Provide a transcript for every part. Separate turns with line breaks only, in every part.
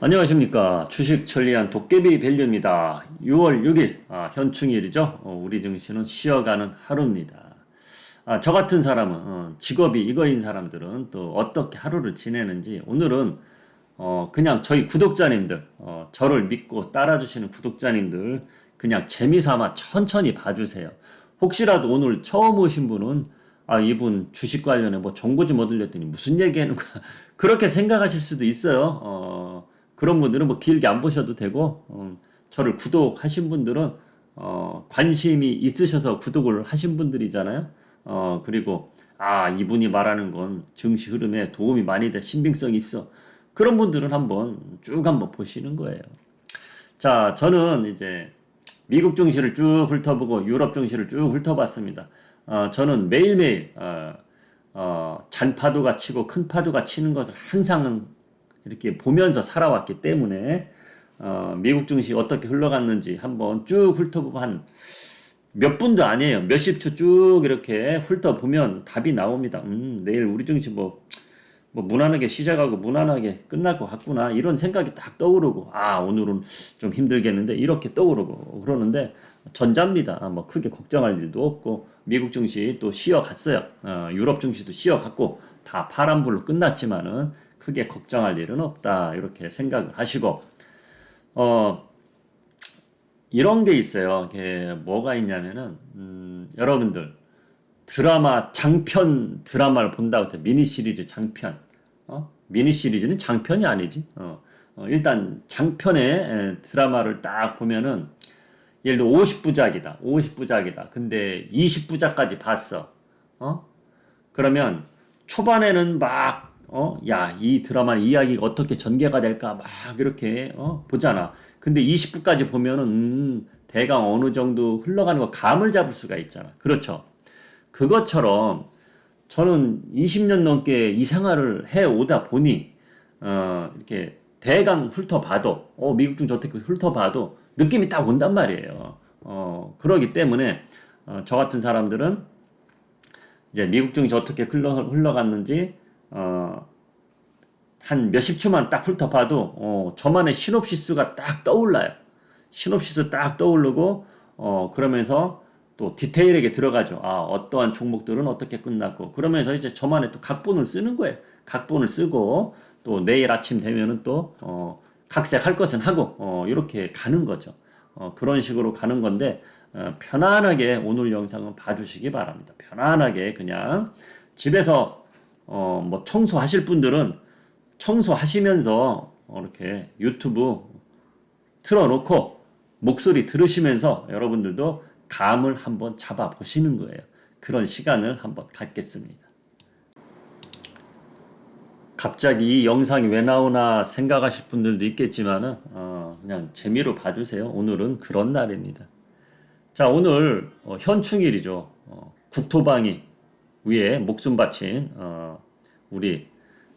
안녕하십니까. 주식 천리안 도깨비 밸류입니다. 6월 6일, 현충일이죠. 우리 증시는 쉬어가는 하루입니다. 저 같은 사람은, 직업이 이거인 사람들은 또 어떻게 하루를 지내는지 오늘은, 그냥 저희 구독자님들, 저를 믿고 따라주시는 구독자님들, 그냥 재미삼아 천천히 봐주세요. 혹시라도 오늘 처음 오신 분은, 이분 주식 관련해 뭐 정보 좀 얻으려더니 무슨 얘기하는 거야. 그렇게 생각하실 수도 있어요. 그런 분들은 뭐 길게 안 보셔도 되고, 저를 구독하신 분들은, 관심이 있으셔서 구독을 하신 분들이잖아요. 그리고, 이분이 말하는 건 증시 흐름에 도움이 많이 돼, 신빙성이 있어. 그런 분들은 한번 보시는 거예요. 자, 저는 이제 미국 증시를 쭉 훑어보고 유럽 증시를 쭉 훑어봤습니다. 저는 매일매일, 잔파도가 치고 큰 파도가 치는 것을 항상 이렇게 보면서 살아왔기 때문에 미국 증시 어떻게 흘러갔는지 한번 쭉 훑어보고 한 몇 분도 아니에요. 몇십 초 쭉 이렇게 훑어보면 답이 나옵니다. 내일 우리 증시 뭐 무난하게 시작하고 무난하게 끝날 것 같구나 이런 생각이 딱 떠오르고 오늘은 좀 힘들겠는데 이렇게 떠오르고 그러는데 전자입니다. 뭐 크게 걱정할 일도 없고 미국 증시 또 쉬어갔어요. 유럽 증시도 쉬어갔고 다 파란불로 끝났지만은 크게 걱정할 일은 없다 이렇게 생각을 하시고 이런 게 있어요. 이게 뭐가 있냐면은 여러분들 장편 드라마를 본다고 해서 미니 시리즈 장편 미니 시리즈는 장편이 아니지. 일단 장편의 드라마를 딱 보면은 예를 들어 50부작이다. 50부작이다. 근데 20부작까지 봤어. 그러면 초반에는 이 드라마 이야기가 어떻게 전개가 될까 막 이렇게 보잖아. 근데 20부까지 보면은 대강 어느 정도 흘러가는 거 감을 잡을 수가 있잖아. 그렇죠. 그것처럼 저는 20년 넘게 이 생활을 해 오다 보니 이렇게 대강 훑어봐도 미국 증시 어떻게 훑어봐도 느낌이 딱 온단 말이에요. 그러기 때문에 저 같은 사람들은 이제 미국 증시 어떻게 흘러갔는지 한 몇십 초만 딱 훑어봐도 저만의 시놉시스가 딱 떠올라요. 시놉시스 딱 떠오르고 그러면서 또 디테일하게 들어가죠. 어떠한 종목들은 어떻게 끝났고 그러면서 이제 저만의 또 각본을 쓰는 거예요. 각본을 쓰고 또 내일 아침 되면은 또 각색할 것은 하고 이렇게 가는 거죠. 그런 식으로 가는 건데 편안하게 오늘 영상은 봐주시기 바랍니다. 편안하게 그냥 집에서 뭐 청소하실 분들은 청소하시면서 이렇게 유튜브 틀어놓고 목소리 들으시면서 여러분들도 감을 한번 잡아 보시는 거예요. 그런 시간을 한번 갖겠습니다. 갑자기 이 영상이 왜 나오나 생각하실 분들도 있겠지만은 그냥 재미로 봐주세요. 오늘은 그런 날입니다. 자, 오늘 현충일이죠. 국토방위 위에 목숨 바친 우리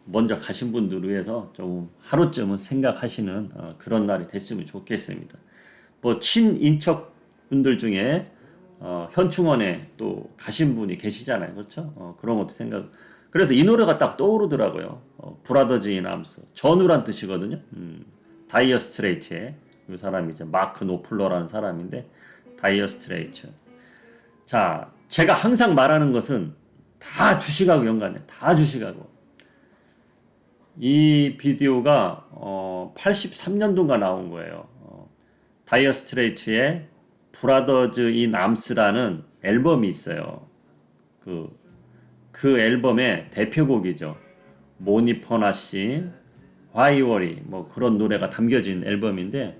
먼저 가신 분들을 위해서 좀 하루쯤은 생각하시는 그런 날이 됐으면 좋겠습니다. 뭐 친인척 분들 중에 현충원에 또 가신 분이 계시잖아요. 그렇죠? 그런 것도 생각. 그래서 이 노래가 딱 떠오르더라고요. 브라더즈 인 암스. 전우란 뜻이거든요. 다이어 스트레이츠의 이 사람이 이제 마크 노플러라는 사람인데 다이어 스트레이츠. 자, 제가 항상 말하는 것은 다 주식하고 연관해. 다 주식하고. 이 비디오가 83년도인가 나온 거예요. 다이어 스트레이츠의 브라더즈 인 암스라는 앨범이 있어요. 그 앨범의 대표곡이죠. 모니퍼나씨, 화이워리 뭐 그런 노래가 담겨진 앨범인데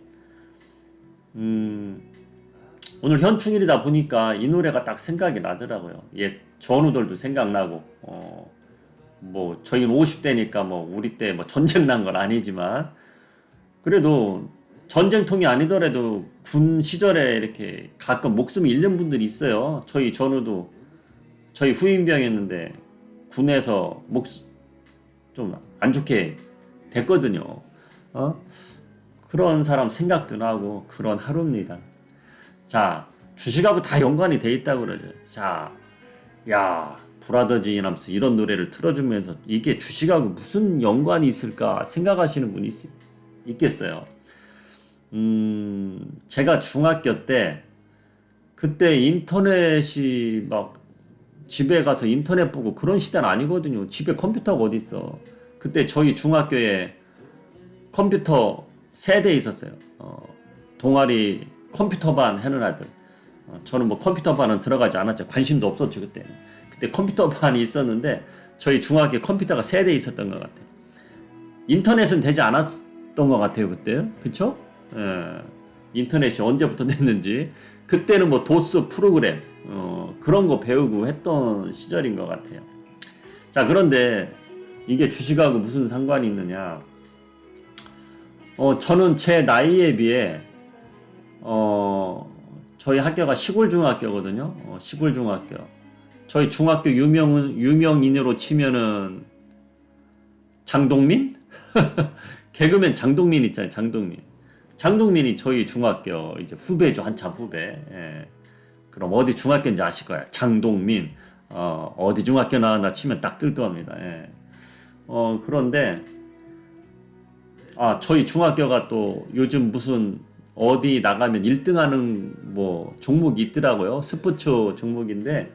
오늘 현충일이다 보니까 이 노래가 딱 생각이 나더라고요. 옛 전우들도 생각나고 뭐 저희는 50대니까 뭐 우리 때 뭐 전쟁 난 건 아니지만 그래도 전쟁통이 아니더라도 군 시절에 이렇게 가끔 목숨을 잃는 분들이 있어요. 저희 전우도 저희 후임병이었는데 군에서 좀 안 좋게 됐거든요. 그런 사람 생각도 나고 그런 하루입니다. 자, 주식하고 다 연관이 돼 있다고 그러죠. 자, 브라더즈 인 암스 이런 노래를 틀어주면서 이게 주식하고 무슨 연관이 있을까 생각하시는 분이 있겠어요. 제가 중학교 때 그때 인터넷이 막 집에 가서 인터넷 보고 그런 시대는 아니거든요. 집에 컴퓨터가 어디 있어. 그때 저희 중학교에 컴퓨터 3대 있었어요. 동아리 컴퓨터반 하는 아들. 저는 뭐 컴퓨터반은 들어가지 않았죠. 관심도 없었죠 그때. 그때 컴퓨터반이 있었는데 저희 중학교에 컴퓨터가 3대 있었던 것 같아요. 인터넷은 되지 않았던 것 같아요 그때. 그쵸? 예, 인터넷이 언제부터 됐는지. 그때는 뭐 도스 프로그램 그런 거 배우고 했던 시절인 것 같아요. 자, 그런데 이게 주식하고 무슨 상관이 있느냐? 저는 제 나이에 비해 저희 학교가 시골 중학교거든요. 시골 중학교. 저희 중학교 유명인으로 치면은 장동민? 개그맨 장동민 있잖아요. 장동민이 저희 중학교 이제 후배죠. 한참 후배. 예. 그럼 어디 중학교인지 아실 거야. 장동민. 어디 중학교 나왔나 치면 딱 뜰 겁니다. 예. 그런데 저희 중학교가 또 요즘 무슨 어디 나가면 1등하는 뭐 종목이 있더라고요. 스포츠 종목인데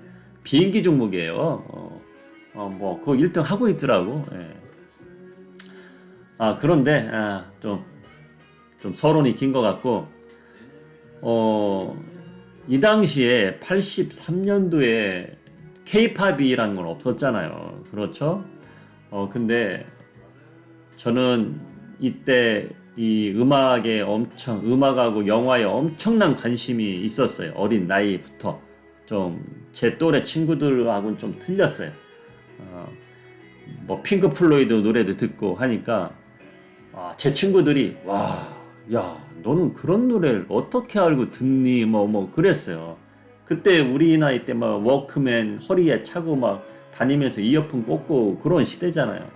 비행기 종목이에요. 뭐 그거 1등 하고 있더라고. 예. 그런데 좀 서론이 긴 것 같고 이 당시에 83년도에 K-팝이라는 건 없었잖아요. 그렇죠? 근데 저는 이때 이 음악하고 영화에 엄청난 관심이 있었어요. 어린 나이부터. 좀 제 또래 친구들하고는 좀 틀렸어요. 뭐 핑크 플로이드 노래도 듣고 하니까 제 친구들이 야, 너는 그런 노래를 어떻게 알고 듣니? 뭐 그랬어요. 그때 우리 나이 때 막 워크맨 허리에 차고 막 다니면서 이어폰 꽂고 그런 시대잖아요.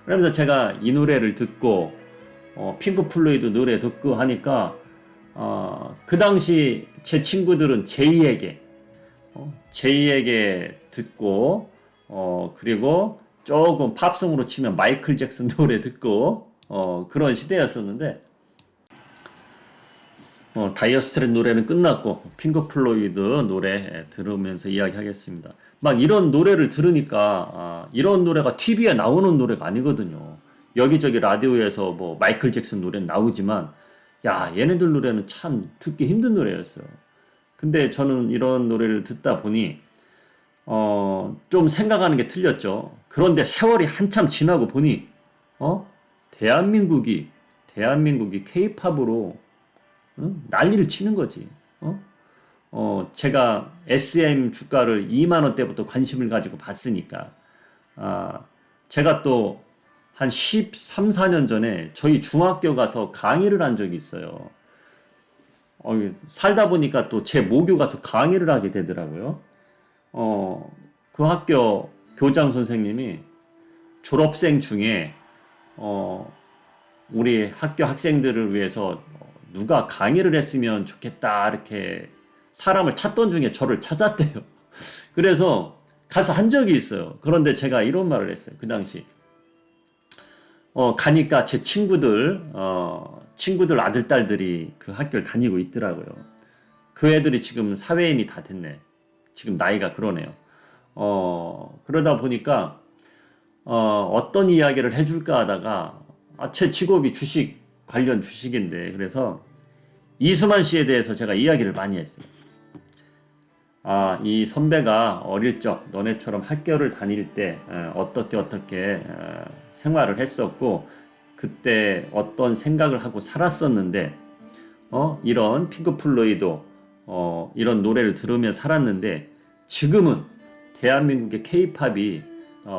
그러면서 제가 이 노래를 듣고 핑크 플로이드 노래 듣고 하니까 그 당시 제 친구들은 제이에게 듣고 그리고 조금 팝송으로 치면 마이클 잭슨 노래 듣고 그런 시대였었는데 다이어 스트레이트 노래는 끝났고 핑크 플로이드 노래 들으면서 이야기하겠습니다. 막 이런 노래를 들으니까 이런 노래가 TV에 나오는 노래가 아니거든요. 여기저기 라디오에서 뭐 마이클 잭슨 노래는 나오지만 야, 얘네들 노래는 참 듣기 힘든 노래였어요. 근데 저는 이런 노래를 듣다 보니 좀 생각하는 게 틀렸죠. 그런데 세월이 한참 지나고 보니 대한민국이 K-팝으로 난리를 치는 거지. 제가 SM 주가를 2만 원대부터 관심을 가지고 봤으니까 제가 또 한 13, 14년 전에 저희 중학교 가서 강의를 한 적이 있어요. 살다 보니까 또 제 모교 가서 강의를 하게 되더라고요. 그 학교 교장 선생님이 졸업생 중에 우리 학교 학생들을 위해서 누가 강의를 했으면 좋겠다 이렇게 사람을 찾던 중에 저를 찾았대요. 그래서 가서 한 적이 있어요. 그런데 제가 이런 말을 했어요. 그 당시 가니까 제 친구들 아들 딸들이 그 학교를 다니고 있더라고요. 그 애들이 지금 사회인이 다 됐네. 지금 나이가 그러네요. 그러다 보니까 어떤 이야기를 해줄까 하다가 제 직업이 관련 주식인데 그래서 이수만 씨에 대해서 제가 이야기를 많이 했어요. 이 선배가 어릴 적 너네처럼 학교를 다닐 때 어떻게 생활을 했었고 그때 어떤 생각을 하고 살았었는데 이런 핑크 플로이드 이런 노래를 들으며 살았는데 지금은 대한민국의 K-팝이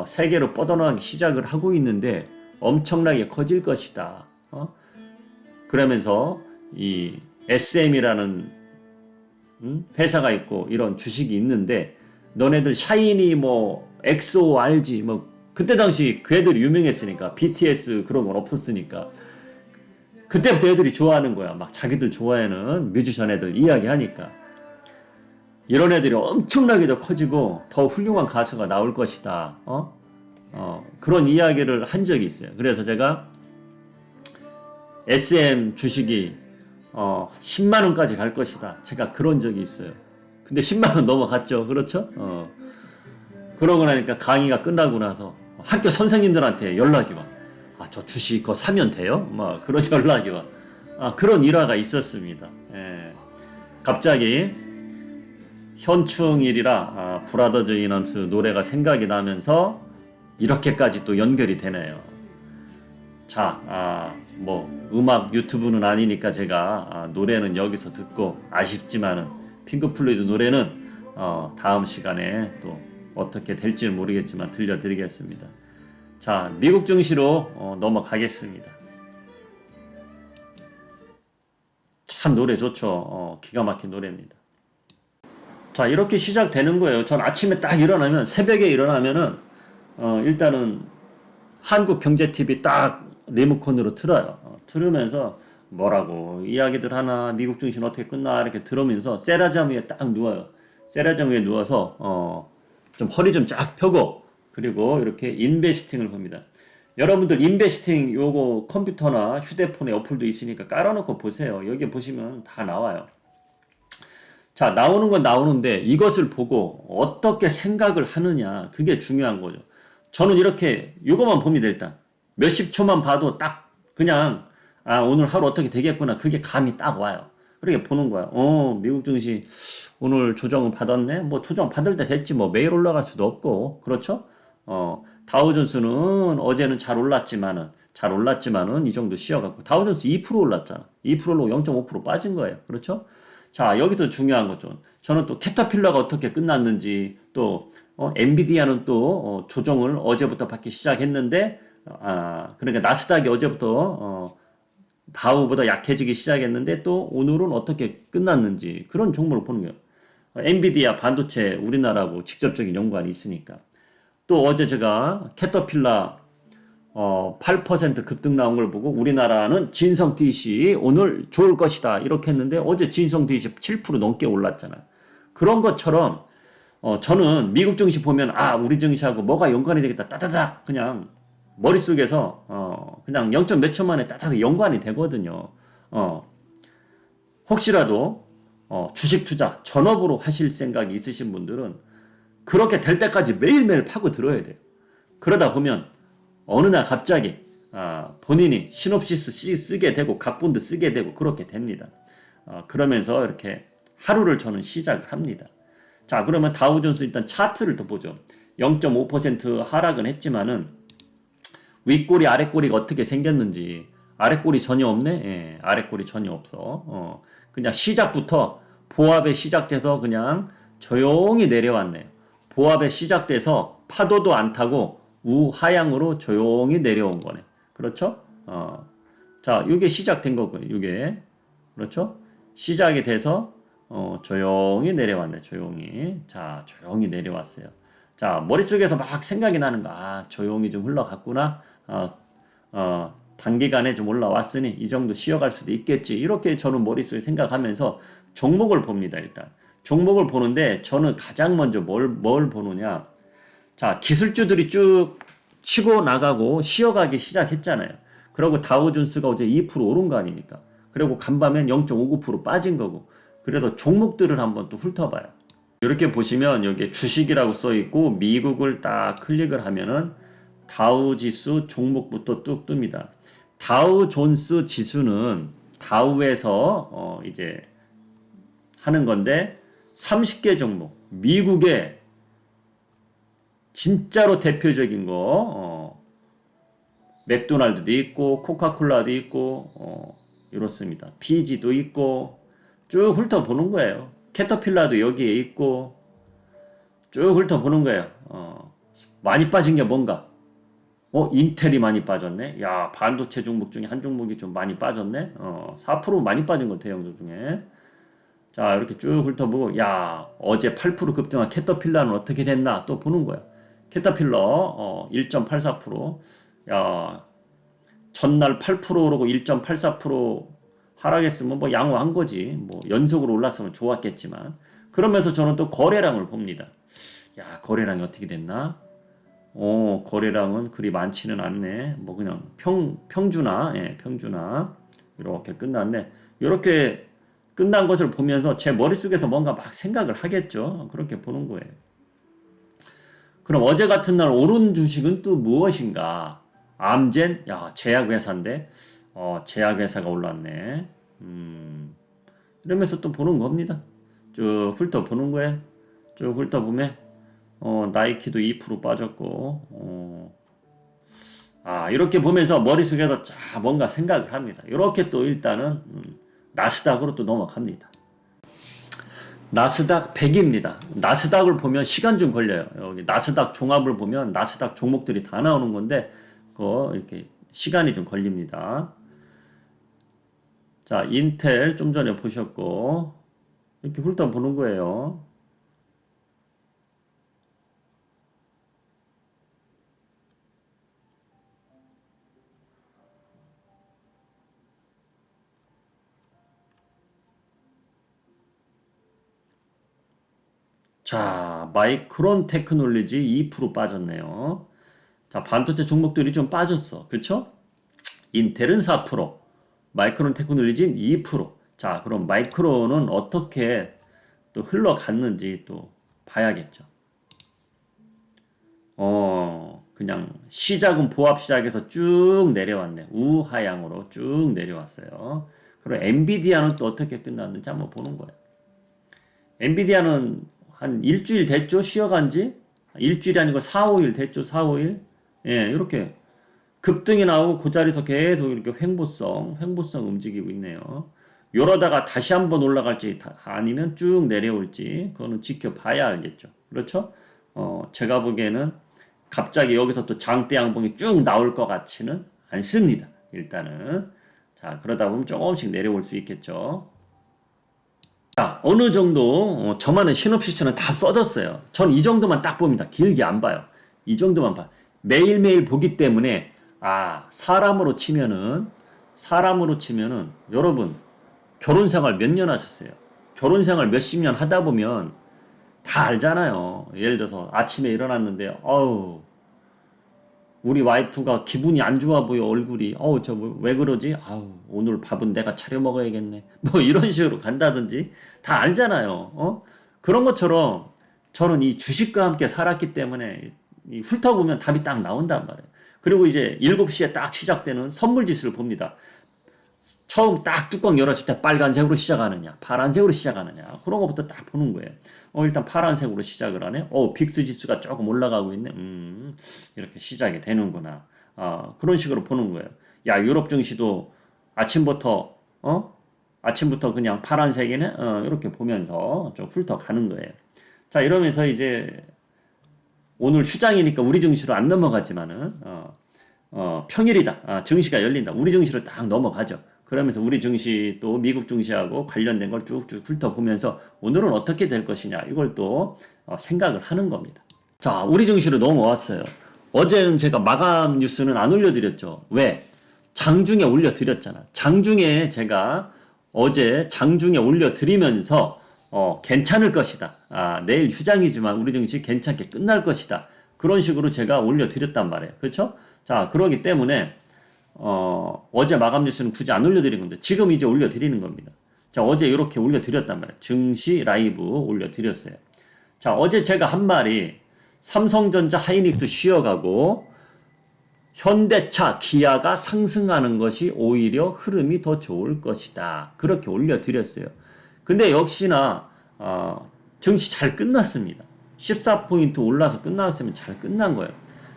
세계로 뻗어나가기 시작을 하고 있는데 엄청나게 커질 것이다. 그러면서 이 SM이라는 회사가 있고 이런 주식이 있는데 너네들 샤이니 뭐 엑소 알지 뭐 그때 당시 그 애들이 유명했으니까 BTS 그런 건 없었으니까 그때부터 애들이 좋아하는 거야. 막 자기들 좋아하는 뮤지션 애들 이야기하니까 이런 애들이 엄청나게 더 커지고 더 훌륭한 가수가 나올 것이다. 그런 이야기를 한 적이 있어요. 그래서 제가 SM 주식이 10만 원까지 갈 것이다. 제가 그런 적이 있어요. 근데 10만 원 넘어갔죠. 그렇죠? 그러고 나니까 강의가 끝나고 나서 학교 선생님들한테 연락이 와. 아, 저 주식 그거 사면 돼요? 막 그런 연락이 와. 아, 그런 일화가 있었습니다. 예. 갑자기 현충일이라 브라더즈 이넘스 노래가 생각이 나면서 이렇게까지 또 연결이 되네요. 자, 뭐 음악 유튜브는 아니니까 제가 노래는 여기서 듣고 아쉽지만은 핑크 플로이드 노래는 다음 시간에 또 어떻게 될지는 모르겠지만 들려드리겠습니다. 자, 미국 증시로 넘어가겠습니다. 참 노래 좋죠. 기가 막힌 노래입니다. 자, 이렇게 시작되는 거예요. 전 아침에 딱 일어나면, 새벽에 일어나면은 일단은 한국경제TV 딱 리모컨으로 틀어요. 틀으면서 뭐라고 이야기들 하나, 미국 증시는 어떻게 끝나 이렇게 들으면서 세라잠 위에 딱 누워요. 세라잠 위에 누워서 좀 허리 좀 쫙 펴고, 그리고 이렇게 인베스팅을 봅니다. 여러분들 인베스팅 요거 컴퓨터나 휴대폰에 어플도 있으니까 깔아놓고 보세요. 여기 보시면 다 나와요. 자, 나오는 건 나오는데 이것을 보고 어떻게 생각을 하느냐, 그게 중요한 거죠. 저는 이렇게 요거만 봅니다. 일단 몇십 초만 봐도 딱 그냥 오늘 하루 어떻게 되겠구나, 그게 감이 딱 와요. 그렇게 보는 거야. 미국 증시 오늘 조정은 받았네. 뭐 조정 받을 때 됐지. 뭐 매일 올라갈 수도 없고, 그렇죠? 다우존스는 어제는 잘 올랐지만은 이 정도 쉬어갖고 다우존스 2% 올랐잖아. 2%로 0.5% 빠진 거예요. 그렇죠? 자, 여기서 중요한 거죠. 저는 또 캐터필러가 어떻게 끝났는지, 또 엔비디아는 또 조정을 어제부터 받기 시작했는데, 그러니까 나스닥이 어제부터 다우보다 약해지기 시작했는데 또 오늘은 어떻게 끝났는지, 그런 종목을 보는 거예요. 엔비디아 반도체 우리나라하고 직접적인 연관이 있으니까. 또 어제 제가 캐터필러 8% 급등 나온 걸 보고 우리나라는 진성TC 오늘 좋을 것이다 이렇게 했는데, 어제 진성TC 7% 넘게 올랐잖아요. 그런 것처럼 저는 미국 증시 보면 우리 증시하고 뭐가 연관이 되겠다 따다닥 그냥 머릿속에서 그냥 0점 몇 초 만에 따다닥 연관이 되거든요. 혹시라도 주식 투자 전업으로 하실 생각이 있으신 분들은 그렇게 될 때까지 매일매일 파고 들어야 돼요. 그러다 보면 어느 날 갑자기 본인이 시놉시스 쓰게 되고 각본도 쓰게 되고 그렇게 됩니다. 그러면서 이렇게 하루를 저는 시작을 합니다. 자, 그러면 다우존스 일단 차트를 또 보죠. 0.5% 하락은 했지만은 윗꼬리 아랫꼬리가 어떻게 생겼는지. 아랫꼬리 전혀 없네. 예, 아랫꼬리 전혀 없어. 그냥 시작부터 보합에 시작돼서 그냥 조용히 내려왔네요. 보합에 시작돼서 파도도 안 타고 우하향으로 조용히 내려온 거네. 그렇죠? 자, 이게 시작된 거고요. 이게 그렇죠? 시작이 돼서 조용히 내려왔네. 조용히. 자, 조용히 내려왔어요. 자, 머릿속에서 막 생각이 나는 거. 조용히 좀 흘러갔구나. 단기간에 좀 올라왔으니 이 정도 쉬어갈 수도 있겠지. 이렇게 저는 머릿속에 생각하면서 종목을 봅니다. 일단 종목을 보는데 저는 가장 먼저 뭘 보느냐. 자, 기술주들이 쭉 치고 나가고 쉬어가기 시작했잖아요. 그리고 다우존스가 어제 2% 오른 거 아닙니까? 그리고 간밤엔 0.59% 빠진 거고. 그래서 종목들을 한번 또 훑어봐요. 이렇게 보시면 여기 주식이라고 써 있고 미국을 딱 클릭을 하면은 다우 지수 종목부터 뚝 뜹니다. 다우존스 지수는 다우에서 이제 하는 건데 30개 종목, 미국의 진짜로 대표적인 거 맥도날드도 있고 코카콜라도 있고 이렇습니다. PG도 있고 쭉 훑어보는 거예요. 캐터필라도 여기에 있고 쭉 훑어보는 거예요. 많이 빠진 게 뭔가? 인텔이 많이 빠졌네. 야, 반도체 종목 중에 한 종목이 좀 많이 빠졌네. 4% 많이 빠진 거 대형주 중에. 자, 이렇게 쭉 훑어보고, 야, 어제 8% 급등한 캐터필라는 어떻게 됐나 또 보는 거야. 캐터필러 1.84%. 야, 전날 8% 오르고 1.84% 하락했으면 뭐 양호한 거지. 뭐 연속으로 올랐으면 좋았겠지만. 그러면서 저는 또 거래량을 봅니다. 야, 거래량이 어떻게 됐나? 거래량은 그리 많지는 않네. 뭐 그냥 평준화, 예, 평준화. 이렇게 끝났네. 이렇게 끝난 것을 보면서 제 머릿속에서 뭔가 막 생각을 하겠죠. 그렇게 보는 거예요. 그럼 어제 같은 날 오른 주식은 또 무엇인가? 암젠, 야, 제약회사인데, 제약회사가 올랐네. 이러면서 또 보는 겁니다. 쭉 훑어보는 거예요. 쭉 훑어보면, 나이키도 2% 빠졌고, 이렇게 보면서 머릿속에서 자, 뭔가 생각을 합니다. 이렇게 또 일단은, 나스닥으로 또 넘어갑니다. 나스닥 100입니다. 나스닥을 보면 시간 좀 걸려요. 여기 나스닥 종합을 보면 나스닥 종목들이 다 나오는 건데, 이렇게 시간이 좀 걸립니다. 자, 인텔 좀 전에 보셨고, 이렇게 훑어보는 거예요. 자, 마이크론 테크놀로지 2% 빠졌네요. 자, 반도체 종목들이 좀 빠졌어. 그쵸? 인텔은 4%, 마이크론 테크놀로지는 2%. 자, 그럼 마이크론은 어떻게 또 흘러갔는지 또 봐야겠죠. 그냥 시작은 보합 시작에서 쭉 내려왔네. 우하향으로 쭉 내려왔어요. 그리고 엔비디아는 또 어떻게 끝났는지 한번 보는 거예요. 엔비디아는 한 일주일 됐죠? 쉬어간 지? 일주일이 아니고 4, 5일 됐죠? 4, 5일? 예, 이렇게 급등이 나오고 그 자리에서 계속 이렇게 횡보성 움직이고 있네요. 이러다가 다시 한번 올라갈지 아니면 쭉 내려올지 그거는 지켜봐야 알겠죠. 그렇죠? 제가 보기에는 갑자기 여기서 또 장대 양봉이 쭉 나올 것 같지는 않습니다. 일단은. 자, 그러다 보면 조금씩 내려올 수 있겠죠. 자, 어느 정도 저만의 시놉시스는 다 써졌어요. 전 이 정도만 딱 봅니다. 길게 안 봐요. 이 정도만 봐요. 매일매일 보기 때문에 사람으로 치면은 여러분 결혼 생활 몇 년 하셨어요? 결혼 생활 몇십 년 하다 보면 다 알잖아요. 예를 들어서 아침에 일어났는데 우리 와이프가 기분이 안 좋아 보여 얼굴이 저 왜 그러지? 오늘 밥은 내가 차려 먹어야겠네. 뭐 이런 식으로 간다든지 다 알잖아요. 그런 것처럼 저는 이 주식과 함께 살았기 때문에 이 훑어보면 답이 딱 나온단 말이에요. 그리고 이제 7시에 딱 시작되는 선물 지수를 봅니다. 처음 딱 뚜껑 열었을 때 빨간색으로 시작하느냐, 파란색으로 시작하느냐, 그런 것부터 딱 보는 거예요. 일단 파란색으로 시작을 하네. 빅스 지수가 조금 올라가고 있네. 이렇게 시작이 되는구나. 그런 식으로 보는 거예요. 야, 유럽 증시도 아침부터, 아침부터 그냥 파란색이네? 이렇게 보면서 좀 훑어가는 거예요. 자, 이러면서 이제 오늘 휴장이니까 우리 증시로 안 넘어가지만은, 평일이다. 증시가 열린다. 우리 증시로 딱 넘어가죠. 그러면서 우리 증시 또 미국 증시하고 관련된 걸 쭉쭉 훑어보면서 오늘은 어떻게 될 것이냐 이걸 또 생각을 하는 겁니다. 자, 우리 증시로 넘어왔어요. 어제는 제가 마감 뉴스는 안 올려드렸죠. 왜? 장중에 올려드렸잖아. 장중에 제가 어제 장중에 올려드리면서 괜찮을 것이다. 내일 휴장이지만 우리 증시 괜찮게 끝날 것이다. 그런 식으로 제가 올려드렸단 말이에요. 그렇죠? 자, 그러기 때문에 어제 마감 뉴스는 굳이 안 올려드린 건데 지금 이제 올려드리는 겁니다. 자, 어제 이렇게 올려드렸단 말이에요. 증시 라이브 올려드렸어요. 자, 어제 제가 한 말이 삼성전자 하이닉스 쉬어가고 현대차 기아가 상승하는 것이 오히려 흐름이 더 좋을 것이다. 그렇게 올려드렸어요. 근데 역시나 증시 잘 끝났습니다. 14포인트 올라서 끝났으면 잘 끝난 거예요.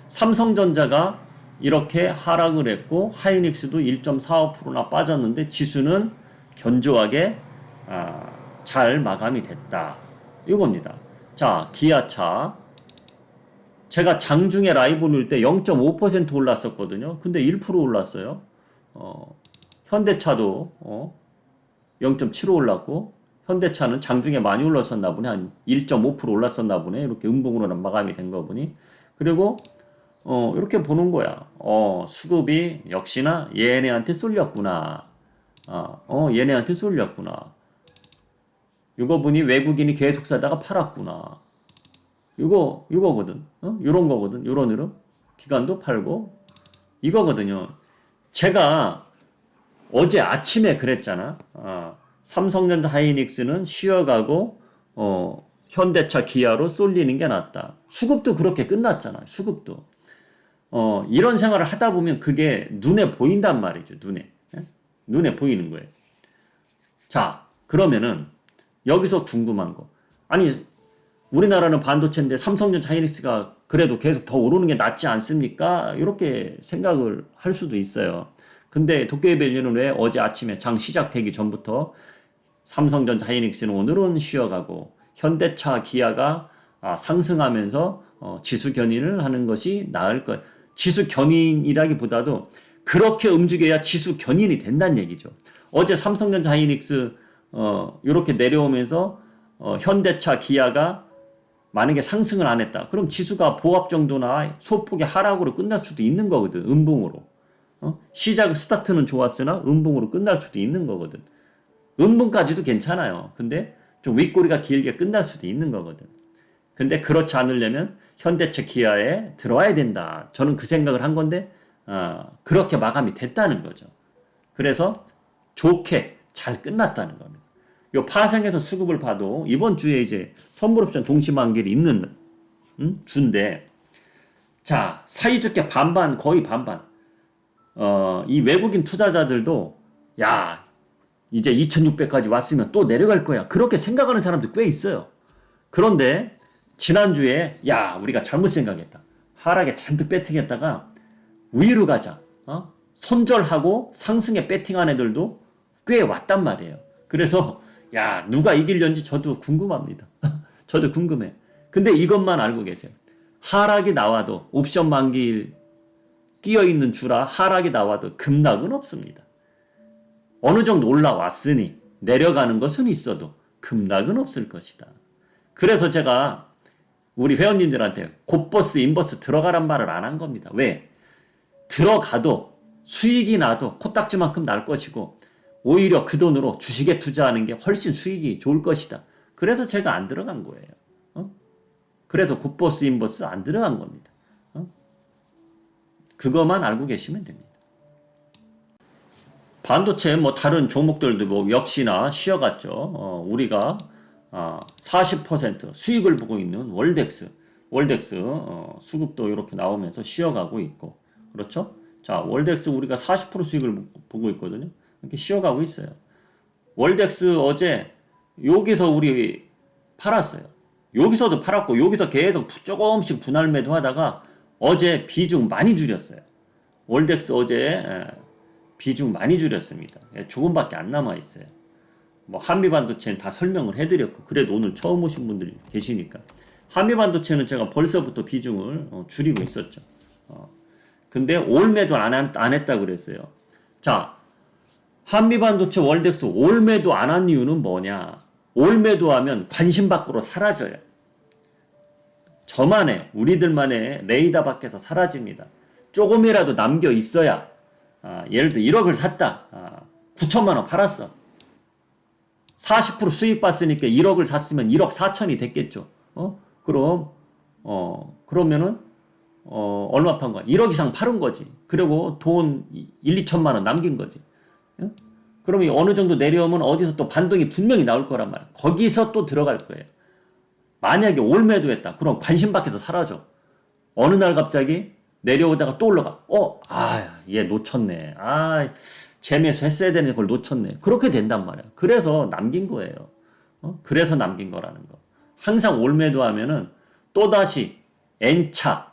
삼성전자가 이렇게 하락을 했고 하이닉스도 1.45%나 빠졌는데 지수는 견조하게 잘 마감이 됐다. 이겁니다. 자, 기아차 제가 장중에 라이브 올릴 때 0.5% 올랐었거든요. 근데 1% 올랐어요. 현대차도 0.75 올랐고 현대차는 장중에 많이 올랐었나 보네. 한 1.5% 올랐었나 보네. 이렇게 음봉으로 마감이 된 거 보니. 그리고 이렇게 보는 거야. 수급이 역시나 얘네한테 쏠렸구나. 얘네한테 쏠렸구나. 이거 보니 외국인이 계속 사다가 팔았구나. 이거거든. 요런 거거든. 요런 흐름. 기관도 팔고. 이거거든요. 제가 어제 아침에 그랬잖아. 삼성전자 하이닉스는 쉬어가고 현대차 기아로 쏠리는 게 낫다. 수급도 그렇게 끝났잖아. 수급도. 이런 생활을 하다 보면 그게 눈에 보인단 말이죠. 눈에. 예? 눈에 보이는 거예요. 자, 그러면은 여기서 궁금한 거. 아니, 우리나라는 반도체인데 삼성전자 하이닉스가 그래도 계속 더 오르는 게 낫지 않습니까? 이렇게 생각을 할 수도 있어요. 근데 도깨비밸류는 왜 어제 아침에 장 시작되기 전부터 삼성전자 하이닉스는 오늘은 쉬어가고 현대차 기아가 상승하면서 지수 견인을 하는 것이 나을 것. 지수 견인이라기보다도 그렇게 움직여야 지수 견인이 된다는 얘기죠. 어제 삼성전자 하이닉스 이렇게 내려오면서 현대차 기아가 만약에 상승을 안 했다. 그럼 지수가 보합 정도나 소폭의 하락으로 끝날 수도 있는 거거든. 음봉으로. 시작 스타트는 좋았으나 음봉으로 끝날 수도 있는 거거든. 음봉까지도 괜찮아요. 근데 좀 윗꼬리가 길게 끝날 수도 있는 거거든. 근데 그렇지 않으려면 현대차 기아에 들어와야 된다. 저는 그 생각을 한 건데 그렇게 마감이 됐다는 거죠. 그래서 좋게 잘 끝났다는 겁니다. 요 파생해서 수급을 봐도 이번 주에 이제 선물옵션 동시만기일이 있는 주인데, 자, 사이좋게 반반, 거의 반반. 이 외국인 투자자들도 야, 이제 2600까지 왔으면 또 내려갈 거야. 그렇게 생각하는 사람도 꽤 있어요. 그런데 지난주에 야, 우리가 잘못 생각했다. 하락에 잔뜩 배팅했다가 위로 가자. 손절하고 상승에 배팅한 애들도 꽤 왔단 말이에요. 그래서 야, 누가 이길런지 저도 궁금합니다. 저도 궁금해. 근데 이것만 알고 계세요. 하락이 나와도 옵션 만기일 끼어있는 주라 하락이 나와도 급락은 없습니다. 어느 정도 올라왔으니 내려가는 것은 있어도 급락은 없을 것이다. 그래서 제가 우리 회원님들한테 곧버스 인버스 들어가란 말을 안 한 겁니다. 왜? 들어가도 수익이 나도 코딱지만큼 날 것이고 오히려 그 돈으로 주식에 투자하는 게 훨씬 수익이 좋을 것이다. 그래서 제가 안 들어간 거예요. 그래서 곧버스 인버스 안 들어간 겁니다. 그것만 알고 계시면 됩니다. 반도체 뭐 다른 종목들도 뭐 역시나 쉬어갔죠. 우리가 40% 수익을 보고 있는 월덱스 수급도 이렇게 나오면서 쉬어가고 있고, 그렇죠? 자, 월덱스 우리가 40% 수익을 보고 있거든요. 이렇게 쉬어가고 있어요. 월덱스 어제 여기서 우리 팔았어요. 여기서도 팔았고 여기서 계속 조금씩 분할 매도하다가 어제 비중 많이 줄였어요. 월덱스 어제 비중 많이 줄였습니다. 조금밖에 안 남아 있어요. 뭐 한미반도체는 다 설명을 해드렸고, 그래도 오늘 처음 오신 분들이 계시니까 한미반도체는 제가 벌써부터 비중을 줄이고 있었죠. 근데 올매도 안 했다 그랬어요. 자, 한미반도체 월덱스 올매도 안 한 이유는 뭐냐? 올매도하면 관심 밖으로 사라져요. 저만의 우리들만의 레이더 밖에서 사라집니다. 조금이라도 남겨 있어야 예를 들어 1억을 샀다. 9천만 원 팔았어. 40% 수익 봤으니까 1억을 샀으면 1억 4천이 됐겠죠. 그러면은 얼마 판 거야? 1억 이상 팔은 거지. 그리고 돈 1, 2천만 원 남긴 거지. 그러면 어느 정도 내려오면 어디서 또 반동이 분명히 나올 거란 말이야. 거기서 또 들어갈 거예요. 만약에 올매도 했다. 그럼 관심 밖에서 사라져. 어느 날 갑자기 내려오다가 또 올라가. 얘 놓쳤네. 재매수 했어야 되는 걸 놓쳤네. 그렇게 된단 말이야. 그래서 남긴 거예요. 그래서 남긴 거라는 거. 항상 올매도 하면은 또다시 N차,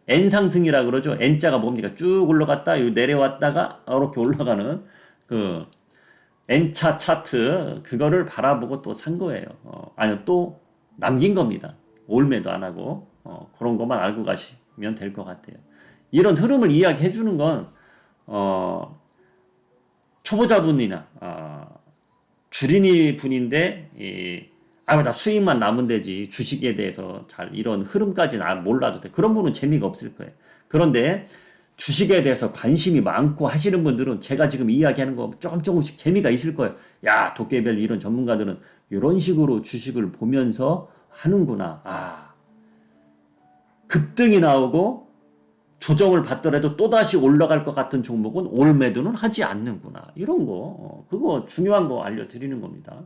N상승이라 그러죠. N자가 뭡니까? 쭉 올라갔다, 내려왔다가 이렇게 올라가는 그 N차 차트, 그거를 바라보고 또 산 거예요. 또 남긴 겁니다. 올매도 안 하고, 그런 것만 알고 가시면 될 것 같아요. 이런 흐름을 이야기해 주는 건, 초보자분이나, 주린이 분인데, 나 수익만 남으면 되지. 주식에 대해서 잘 이런 흐름까지는 몰라도 돼. 그런 분은 재미가 없을 거예요. 그런데 주식에 대해서 관심이 많고 하시는 분들은 제가 지금 이야기하는 거 조금씩 재미가 있을 거예요. 야, 도깨비밸류 이런 전문가들은 이런 식으로 주식을 보면서 하는구나. 급등이 나오고 조정을 받더라도 또다시 올라갈 것 같은 종목은 올 매도는 하지 않는구나. 이런 거, 그거 중요한 거 알려드리는 겁니다.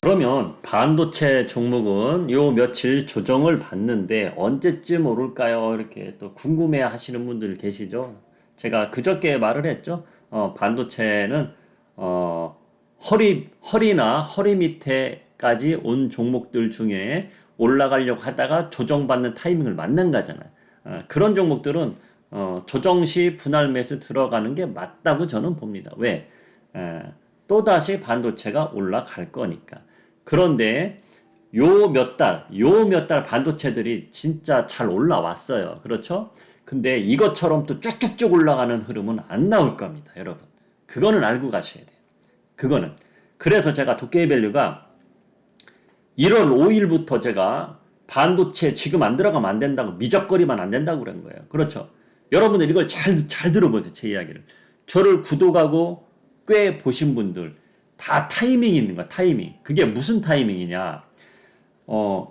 그러면 반도체 종목은 요 며칠 조정을 받는데 언제쯤 오를까요? 이렇게 또 궁금해 하시는 분들 계시죠? 제가 그저께 말을 했죠? 반도체는, 허리나 허리 밑에까지 온 종목들 중에 올라가려고 하다가 조정받는 타이밍을 만난 거잖아요. 그런 종목들은, 조정 시 분할 매수 들어가는 게 맞다고 저는 봅니다. 왜? 또다시 반도체가 올라갈 거니까. 그런데 요 몇 달 반도체들이 진짜 잘 올라왔어요. 그렇죠? 근데 이것처럼 또 쭉쭉쭉 올라가는 흐름은 안 나올 겁니다, 여러분. 그거는 알고 가셔야 돼요. 그거는. 그래서 제가 도깨비밸류가 1월 5일부터 제가 반도체 지금 안 들어가면 안 된다고, 미적거리면 안 된다고 그런 거예요. 그렇죠? 여러분들 이걸 잘 들어보세요, 제 이야기를. 저를 구독하고 꽤 보신 분들, 다 타이밍이 있는 거야, 타이밍. 그게 무슨 타이밍이냐.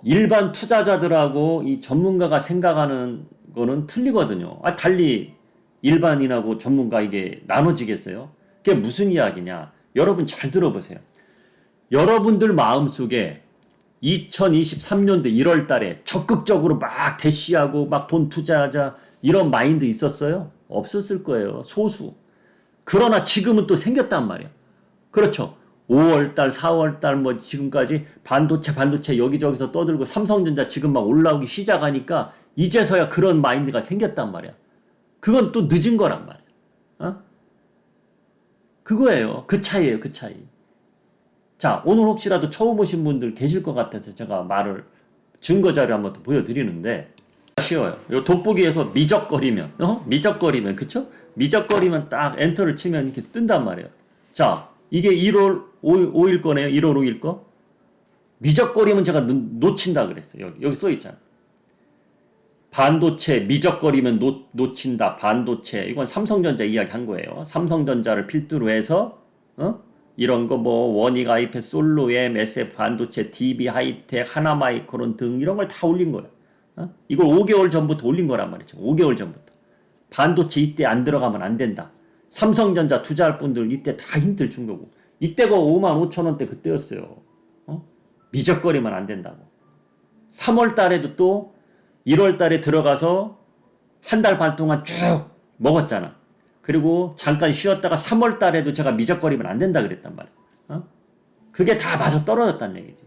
일반 투자자들하고 이 전문가가 생각하는 거는 틀리거든요. 달리 일반인하고 전문가 이게 나눠지겠어요? 그게 무슨 이야기냐. 여러분 잘 들어보세요. 여러분들 마음속에 2023년도 1월 달에 적극적으로 막 대시하고 막 돈 투자하자 이런 마인드 있었어요? 없었을 거예요. 소수. 그러나 지금은 또 생겼단 말이야. 그렇죠. 5월달, 4월달 뭐 지금까지 반도체 여기저기서 떠들고 삼성전자 지금 막 올라오기 시작하니까 이제서야 그런 마인드가 생겼단 말이야. 그건 또 늦은 거란 말이야. 그거예요. 그 차이예요. 그 차이. 자, 오늘 혹시라도 처음 오신 분들 계실 것 같아서 제가 증거 자료 한번 또 보여드리는데 쉬워요. 요 돋보기에서 미적거리면 그쵸? 미적거리면 딱 엔터를 치면 이렇게 뜬단 말이에요. 자, 이게 1월 5일 거네요. 1월 5일 거. 미적거리면 제가 놓친다 그랬어요. 여기 써 있잖아. 반도체 미적거리면 놓친다. 반도체. 이건 삼성전자 이야기 한 거예요. 삼성전자를 필두로 해서 이런 거 뭐 원익, 아이패, 솔로엠, SF 반도체, DB 하이텍, 하나마이크론 등 이런 걸 다 올린 거야. 이걸 5개월 전부터 올린 거란 말이죠. 5개월 전부터. 반도체 이때 안 들어가면 안 된다. 삼성전자 투자할 분들 이때 다 힌트를 준 거고. 이때가 55,000원대 그때였어요. 미적거리면 안 된다고. 3월 달에도 또 1월 달에 들어가서 한 달 반 동안 쭉 먹었잖아. 그리고 잠깐 쉬었다가 3월 달에도 제가 미적거리면 안 된다 그랬단 말이야. 그게 다 맞아 떨어졌다는 얘기지.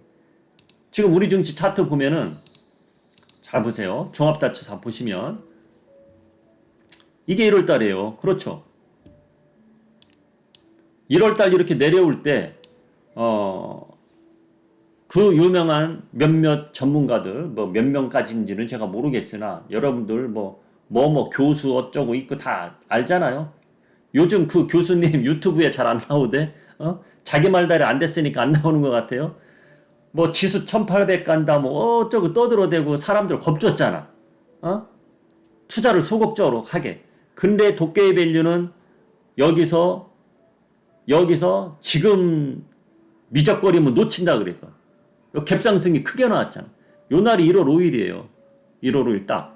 지금 우리 증시 차트 보면은 잘 보세요. 종합자치 보시면 이게 1월 달이에요. 그렇죠. 1월 달 이렇게 내려올 때 그 유명한 몇몇 전문가들 뭐 몇 명까지인지는 제가 모르겠으나 여러분들 뭐 교수 어쩌고 있고 다 알잖아요. 요즘 그 교수님 유튜브에 잘 안 나오대. 자기 말대로 안 됐으니까 안 나오는 것 같아요. 뭐 지수 1800 간다 뭐 어쩌고 떠들어대고 사람들 겁줬잖아. 투자를 소극적으로 하게. 근데 도깨비 밸류는 여기서 지금 미적거리면 놓친다 그래서 갭상승이 크게 나왔잖아. 요 날이 1월 5일이에요. 1월 5일 딱.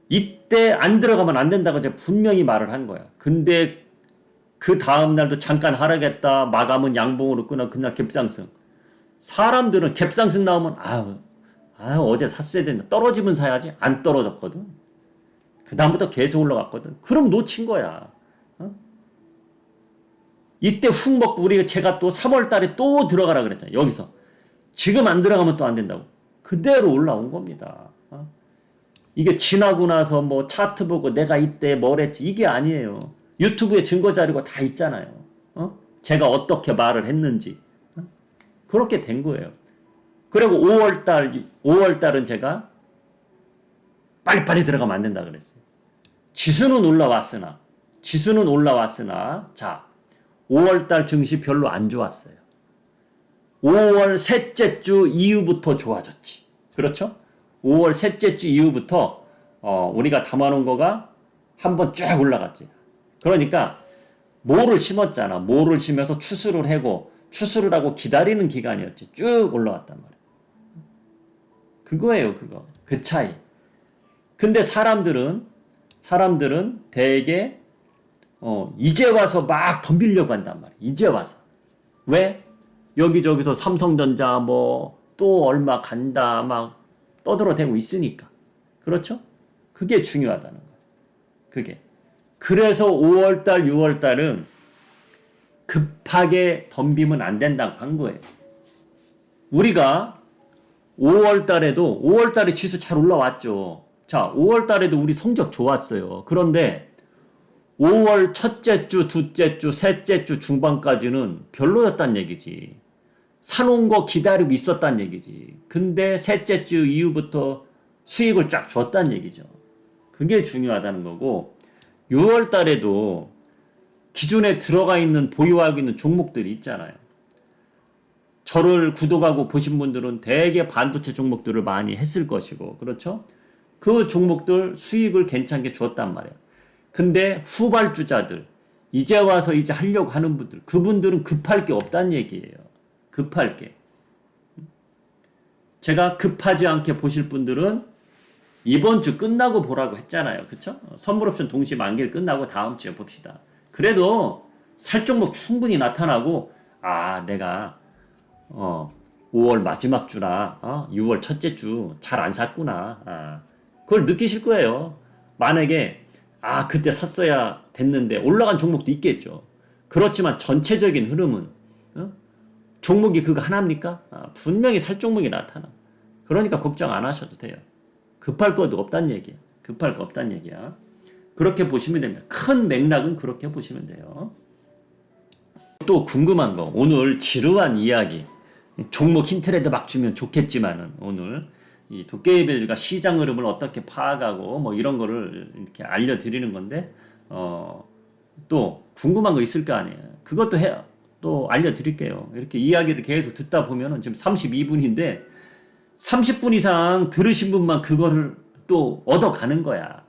이때 안 들어가면 안 된다고 제가 분명히 말을 한 거야. 근데 그 다음 날도 잠깐 하락했다. 마감은 양봉으로 끊어 그날 갭상승. 사람들은 갭상승 나오면 어제 샀어야 된다. 떨어지면 사야지. 안 떨어졌거든. 그 다음부터 계속 올라갔거든. 그럼 놓친 거야. 이때 훅 먹고 제가 또 3월 달에 또 들어가라 그랬잖아요. 여기서. 지금 안 들어가면 또 안 된다고. 그대로 올라온 겁니다. 이게 지나고 나서 뭐 차트 보고 내가 이때 뭘 했지. 이게 아니에요. 유튜브에 증거 자료가 다 있잖아요. 제가 어떻게 말을 했는지. 그렇게 된 거예요. 그리고 5월달은 제가 빨리빨리 들어가면 안 된다 그랬어요. 지수는 올라왔으나, 자, 5월달 증시 별로 안 좋았어요. 5월 셋째 주 이후부터 좋아졌지. 그렇죠? 5월 셋째 주 이후부터, 우리가 담아놓은 거가 한번 쭉 올라갔지. 그러니까, 모를 심었잖아. 모를 심어서 추수를 하고 기다리는 기간이었지. 쭉 올라왔단 말이야. 그거예요, 그거. 그 차이. 근데 사람들은 사람들은 대개 이제 와서 막 덤비려고 한단 말이야. 이제 와서. 왜? 여기저기서 삼성전자 뭐 또 얼마 간다 막 떠들어대고 있으니까. 그렇죠? 그게 중요하다는 거야. 그게. 그래서 5월달, 6월달은 급하게 덤비면 안 된다고 한 거예요. 우리가 5월달에 지수 잘 올라왔죠. 자, 5월달에도 우리 성적 좋았어요. 그런데 5월 첫째 주, 둘째 주, 셋째 주 중반까지는 별로였단 얘기지. 사놓은 거 기다리고 있었단 얘기지. 근데 셋째 주 이후부터 수익을 쫙 줬단 얘기죠. 그게 중요하다는 거고, 6월 달에도 기존에 들어가 있는, 보유하고 있는 종목들이 있잖아요. 저를 구독하고 보신 분들은 대개 반도체 종목들을 많이 했을 것이고, 그렇죠? 그 종목들 수익을 괜찮게 줬단 말이에요. 근데 후발주자들, 이제 와서 이제 하려고 하는 분들, 그분들은 급할 게 없다는 얘기예요. 급할 게. 제가 급하지 않게 보실 분들은 이번 주 끝나고 보라고 했잖아요. 그쵸? 선물옵션 동시 만기일 끝나고 다음 주에 봅시다. 그래도 살 종목 충분히 나타나고, 아, 내가 5월 마지막 주나 6월 첫째 주 잘 안 샀구나. 그걸 느끼실 거예요. 만약에 그때 샀어야 됐는데 올라간 종목도 있겠죠. 그렇지만 전체적인 흐름은 종목이 그거 하나입니까? 분명히 살 종목이 나타나. 그러니까 걱정 안 하셔도 돼요. 급할 것도 없단 얘기야. 급할 거 없단 얘기야. 그렇게 보시면 됩니다. 큰 맥락은 그렇게 보시면 돼요. 또 궁금한 거, 오늘 지루한 이야기, 종목 힌트라도 막 주면 좋겠지만은 오늘 이 도깨비벨가 시장 흐름을 어떻게 파악하고 뭐 이런 거를 이렇게 알려드리는 건데 또 궁금한 거 있을 거 아니에요. 그것도 또 알려드릴게요. 이렇게 이야기를 계속 듣다 보면은 지금 32분인데 30분 이상 들으신 분만 그거를 또 얻어가는 거야.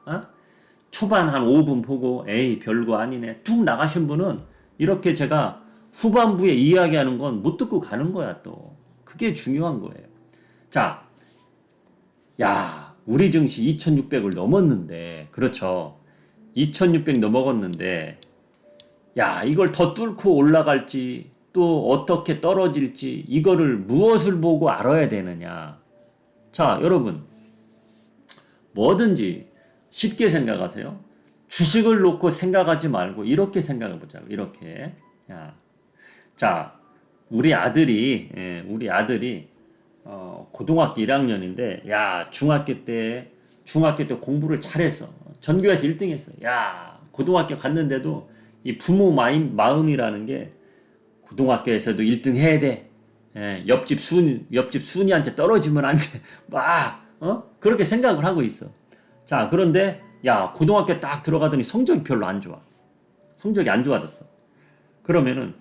초반 한 5분 보고 에이 별거 아니네 뚝 나가신 분은 이렇게 제가 후반부에 이야기하는 건 못 듣고 가는 거야 또. 그게 중요한 거예요. 자, 야, 우리 증시 2600을 넘었는데, 그렇죠. 2600 넘어갔는데, 야, 이걸 더 뚫고 올라갈지, 또 어떻게 떨어질지, 이거를 무엇을 보고 알아야 되느냐. 자, 여러분, 뭐든지 쉽게 생각하세요. 주식을 놓고 생각하지 말고, 이렇게 생각해 보자고, 이렇게. 야, 자, 우리 아들이 고등학교 1학년인데, 야, 중학교 때 공부를 잘했어. 전교에서 1등 했어. 야, 고등학교 갔는데도 이 부모 마음이라는 게 고등학교에서도 1등 해야 돼. 옆집 순이한테 떨어지면 안 돼. 그렇게 생각을 하고 있어. 자, 그런데, 야, 고등학교 딱 들어가더니 성적이 별로 안 좋아. 성적이 안 좋아졌어. 그러면은,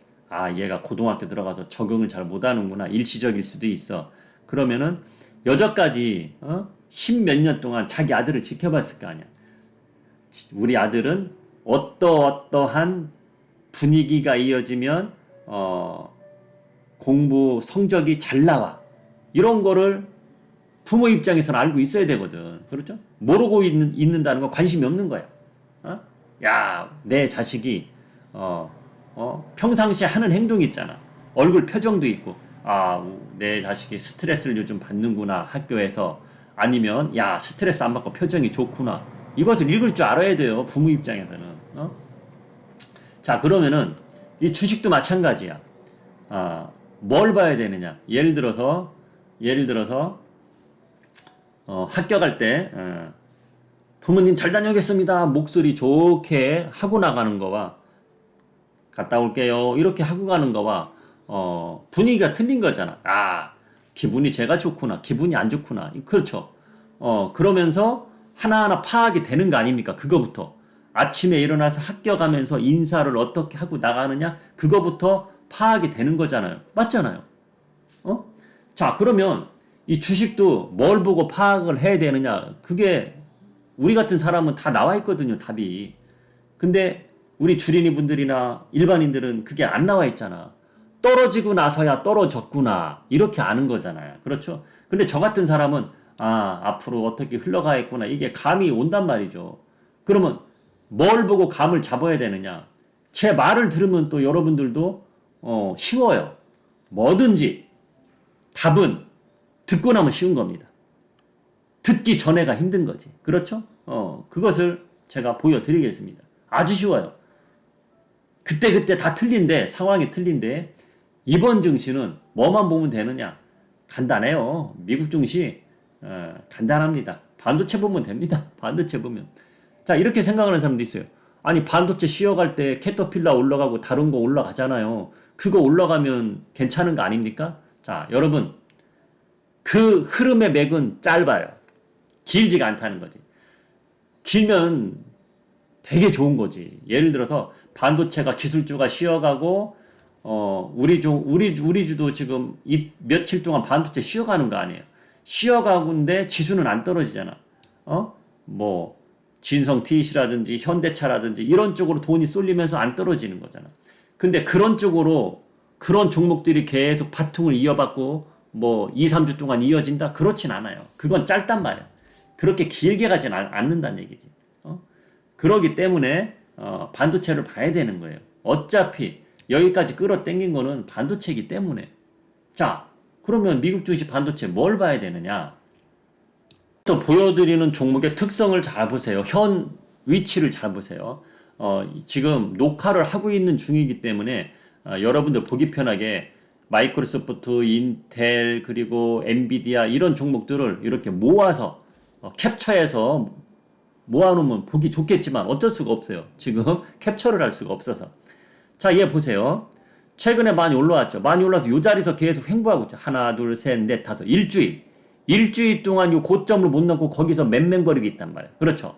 얘가 고등학교 들어가서 적응을 잘 못하는구나. 일시적일 수도 있어. 그러면은 여태까지 10몇 년 동안 자기 아들을 지켜봤을 거 아니야. 우리 아들은 어떠한 분위기가 이어지면 공부 성적이 잘 나와. 이런 거를 부모 입장에서는 알고 있어야 되거든. 그렇죠? 모르고 있는다는 건 관심이 없는 거야. 야, 내 자식이 평상시에 하는 행동이 있잖아. 얼굴 표정도 있고, 내 자식이 스트레스를 요즘 받는구나, 학교에서. 아니면, 야, 스트레스 안 받고 표정이 좋구나. 이것을 읽을 줄 알아야 돼요, 부모 입장에서는. 자, 그러면은, 이 주식도 마찬가지야. 뭘 봐야 되느냐. 예를 들어서, 학교 갈 때, 부모님 잘 다녀오겠습니다. 목소리 좋게 하고 나가는 거와, 갔다 올게요. 이렇게 하고 가는 거와, 분위기가 틀린 거잖아. 기분이 제가 좋구나. 기분이 안 좋구나. 그렇죠. 그러면서 하나하나 파악이 되는 거 아닙니까? 그거부터. 아침에 일어나서 학교 가면서 인사를 어떻게 하고 나가느냐? 그거부터 파악이 되는 거잖아요. 맞잖아요. 자, 그러면 이 주식도 뭘 보고 파악을 해야 되느냐? 그게 우리 같은 사람은 다 나와 있거든요, 답이. 근데 우리 주린이 분들이나 일반인들은 그게 안 나와 있잖아. 떨어지고 나서야 떨어졌구나. 이렇게 아는 거잖아요. 그렇죠? 근데 저 같은 사람은, 앞으로 어떻게 흘러가겠구나. 이게 감이 온단 말이죠. 그러면 뭘 보고 감을 잡아야 되느냐? 제 말을 들으면 또 여러분들도 쉬워요. 뭐든지 답은 듣고 나면 쉬운 겁니다. 듣기 전에가 힘든 거지. 그렇죠? 그것을 제가 보여드리겠습니다. 아주 쉬워요. 그때 다 틀린데, 상황이 틀린데, 이번 증시는 뭐만 보면 되느냐? 간단해요. 미국 증시, 간단합니다. 반도체 보면 됩니다. 반도체 보면. 자, 이렇게 생각하는 사람도 있어요. 아니, 반도체 쉬어갈 때 캐터필라 올라가고 다른 거 올라가잖아요. 그거 올라가면 괜찮은 거 아닙니까? 자, 여러분. 그 흐름의 맥은 짧아요. 길지가 않다는 거지. 길면 되게 좋은 거지. 예를 들어서 반도체가 기술주가 쉬어가고 우리 주도 지금 며칠 동안 반도체 쉬어가는 거 아니에요. 쉬어가고인데 지수는 안 떨어지잖아. 뭐 진성 TEC라든지 현대차라든지 이런 쪽으로 돈이 쏠리면서 안 떨어지는 거잖아. 근데 그런 쪽으로 그런 종목들이 계속 바통을 이어받고 뭐 2, 3주 동안 이어진다? 그렇진 않아요. 그건 짧단 말이야. 그렇게 길게 가진 않는다는 얘기지. 그러기 때문에 반도체를 봐야 되는 거예요. 어차피 여기까지 끌어당긴 거는 반도체이기 때문에. 자, 그러면 미국 증시 반도체 뭘 봐야 되느냐? 또 보여드리는 종목의 특성을 잘 보세요. 현 위치를 잘 보세요. 지금 녹화를 하고 있는 중이기 때문에 여러분들 보기 편하게 마이크로소프트, 인텔, 그리고 엔비디아 이런 종목들을 이렇게 모아서 캡처해서 모아놓으면 보기 좋겠지만 어쩔 수가 없어요. 지금 캡처를 할 수가 없어서. 자, 얘 보세요. 최근에 많이 올라왔죠. 많이 올라와서 이 자리에서 계속 횡보하고 있죠. 하나, 둘, 셋, 넷, 다섯. 일주일 동안 이 고점을 못 넘고 거기서 맹맹거리고 있단 말이에요. 그렇죠.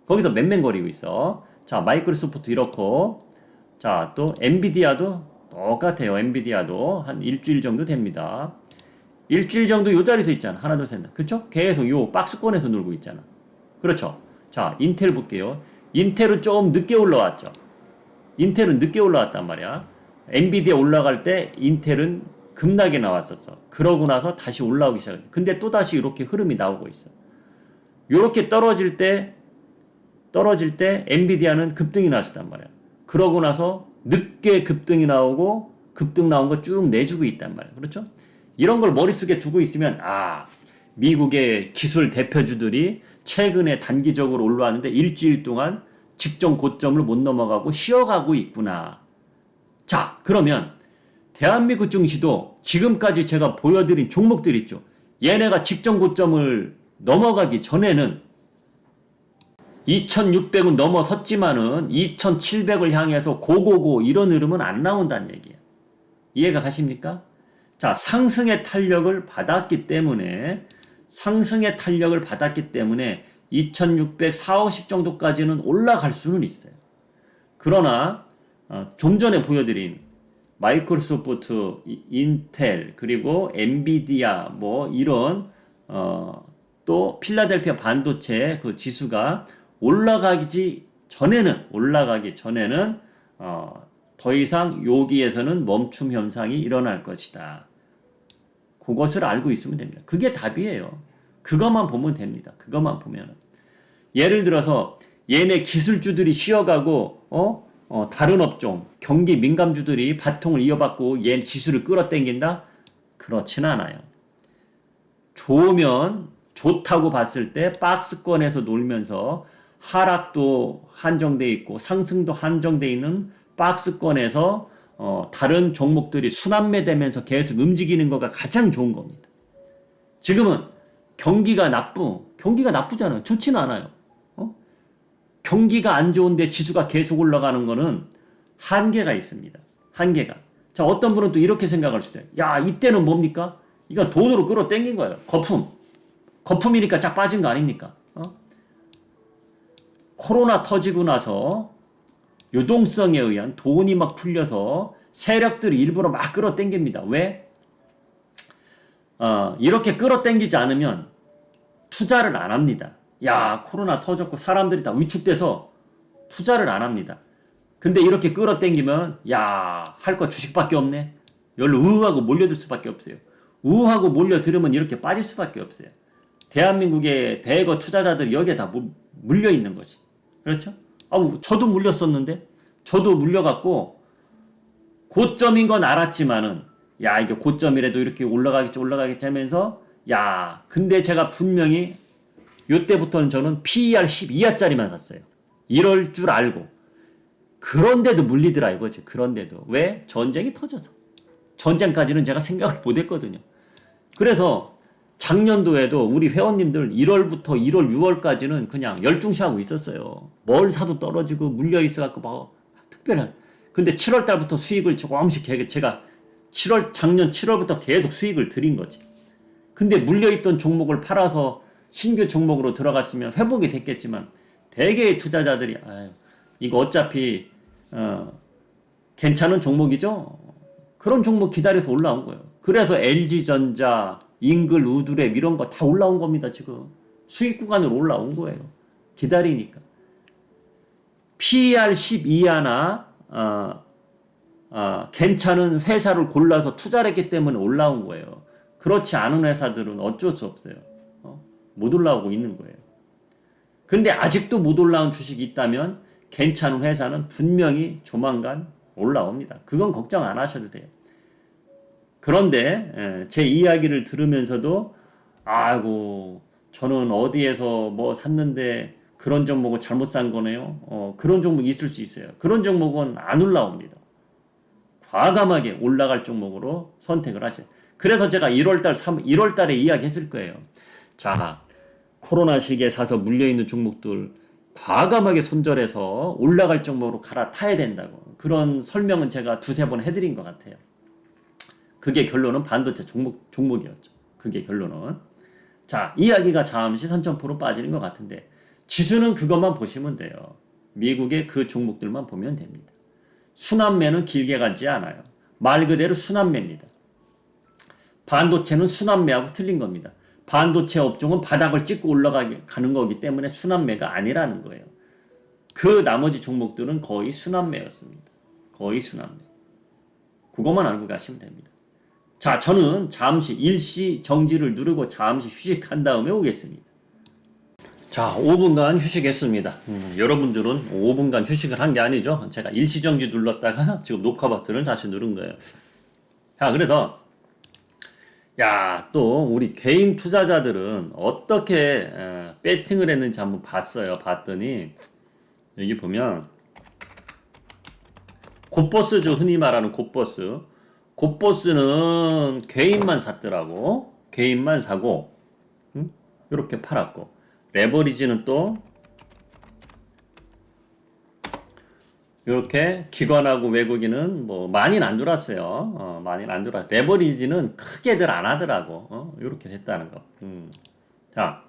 거기서 맹맹거리고 있어. 자, 마이크로소프트 이렇고. 자, 또 엔비디아도 똑같아요. 엔비디아도 한 일주일 정도 됩니다. 일주일 정도 이 자리에서 있잖아. 하나, 둘, 셋, 넷. 그렇죠? 계속 요 박스권에서 놀고 있잖아. 그렇죠. 자, 인텔 볼게요. 인텔은 좀 늦게 올라왔죠. 인텔은 늦게 올라왔단 말이야. 엔비디아 올라갈 때 인텔은 급락에 나왔었어. 그러고 나서 다시 올라오기 시작했어. 근데 또 다시 이렇게 흐름이 나오고 있어. 요렇게 떨어질 때 엔비디아는 급등이 나왔단 말이야. 그러고 나서 늦게 급등이 나오고 급등 나온 거 쭉 내주고 있단 말이야. 그렇죠? 이런 걸 머릿속에 두고 있으면 미국의 기술 대표주들이 최근에 단기적으로 올라왔는데 일주일 동안 직전 고점을 못 넘어가고 쉬어가고 있구나. 자, 그러면 대한민국 증시도 지금까지 제가 보여드린 종목들 있죠. 얘네가 직전 고점을 넘어가기 전에는 2600은 넘어섰지만은 2700을 향해서 고고고 이런 흐름은 안 나온다는 얘기예요. 이해가 가십니까? 자, 상승의 탄력을 받았기 때문에 2600, 450 정도까지는 올라갈 수는 있어요. 그러나 좀 전에 보여드린 마이크로소프트, 인텔, 그리고 엔비디아 뭐 이런 또 필라델피아 반도체 그 지수가 올라가기 전에는 더 이상 여기에서는 멈춤 현상이 일어날 것이다. 그것을 알고 있으면 됩니다. 그게 답이에요. 그것만 보면 됩니다. 그것만 보면. 예를 들어서 얘네 기술주들이 쉬어가고 다른 업종, 경기 민감주들이 바통을 이어받고 얘 지수를 끌어당긴다? 그렇진 않아요. 좋다고 봤을 때 박스권에서 놀면서 하락도 한정돼 있고 상승도 한정돼 있는 박스권에서 다른 종목들이 순환매되면서 계속 움직이는 거가 가장 좋은 겁니다. 지금은 경기가 나쁘잖아요. 좋지는 않아요. 경기가 안 좋은데 지수가 계속 올라가는 거는 한계가 있습니다. 한계가. 자, 어떤 분은 또 이렇게 생각할 수 있어요. 야, 이때는 뭡니까? 이건 돈으로 끌어당긴 거예요. 거품이니까 쫙 빠진 거 아닙니까? 코로나 터지고 나서 유동성에 의한 돈이 막 풀려서 세력들이 일부러 막 끌어당깁니다. 왜? 이렇게 끌어당기지 않으면 투자를 안 합니다. 야, 코로나 터졌고 사람들이 다 위축돼서 투자를 안 합니다. 근데 이렇게 끌어당기면 할 거 주식밖에 없네. 열로 우하고 몰려들 수밖에 없어요. 우하고 몰려들으면 이렇게 빠질 수밖에 없어요. 대한민국의 대거 투자자들이 여기에 다 물려 있는 거지. 그렇죠? 저도 물렸었는데, 저도 물려갖고 고점인 건 알았지만은, 야, 이게 고점이라도 이렇게 올라가겠지 하면서, 야, 근데 제가 분명히 요때부터는 저는 PER 12화짜리만 샀어요. 이럴 줄 알고. 그런데도 물리더라 이거지. 그런데도. 왜? 전쟁이 터져서. 전쟁까지는 제가 생각을 못 했거든요. 그래서 작년도에도 우리 회원님들 1월부터 1월, 6월까지는 그냥 열중시하고 있었어요. 뭘 사도 떨어지고 물려 있어갖고 막 특별한. 근데 7월 달부터 수익을 조금씩 제가 작년 7월부터 계속 수익을 드린 거지. 근데 물려있던 종목을 팔아서 신규 종목으로 들어갔으면 회복이 됐겠지만 대개의 투자자들이 이거 어차피 괜찮은 종목이죠? 그런 종목 기다려서 올라온 거예요. 그래서 LG전자, 잉글, 우드랩 이런 거 다 올라온 겁니다. 지금 수익 구간으로 올라온 거예요. 기다리니까. PER 12하나 괜찮은 회사를 골라서 투자를 했기 때문에 올라온 거예요. 그렇지 않은 회사들은 어쩔 수 없어요. 못 올라오고 있는 거예요. 근데 아직도 못 올라온 주식이 있다면 괜찮은 회사는 분명히 조만간 올라옵니다. 그건 걱정 안 하셔도 돼요. 그런데 제 이야기를 들으면서도 아이고 저는 어디에서 뭐 샀는데 그런 종목을 잘못 산 거네요. 그런 종목 있을 수 있어요. 그런 종목은 안 올라옵니다. 과감하게 올라갈 종목으로 선택을 하셔요. 그래서 제가 1월달에 이야기했을 거예요. 자, 코로나 시기에 사서 물려있는 종목들 과감하게 손절해서 올라갈 종목으로 갈아타야 된다고. 그런 설명은 제가 두세 번 해드린 것 같아요. 그게 결론은 반도체 종목이었죠. 그게 결론은. 자, 이야기가 잠시 3,000% 빠지는 것 같은데 지수는 그것만 보시면 돼요. 미국의 그 종목들만 보면 됩니다. 순환매는 길게 가지 않아요. 말 그대로 순환매입니다. 반도체는 순환매하고 틀린 겁니다. 반도체 업종은 바닥을 찍고 올라가는 거기 때문에 순환매가 아니라는 거예요. 그 나머지 종목들은 거의 순환매였습니다. 거의 순환매. 그것만 알고 가시면 됩니다. 자, 저는 잠시 일시 정지를 누르고 잠시 휴식한 다음에 오겠습니다. 자, 5분간 휴식했습니다. 여러분들은 5분간 휴식을 한 게 아니죠. 제가 일시 정지 눌렀다가 지금 녹화 버튼을 다시 누른 거예요. 자, 그래서 또 우리 개인 투자자들은 어떻게 배팅을 했는지 한번 봤어요. 봤더니 여기 보면 곱버스죠. 흔히 말하는 곱버스. 곱버스는 개인만 샀더라고. 개인만 사고 이렇게 팔았고 레버리지는 또 이렇게 기관하고 외국인은 뭐 많이는 안 들어왔어요. 많이는 안 들어왔어요. 레버리지는 크게들 안 하더라고. 이렇게 됐다는 거. 자,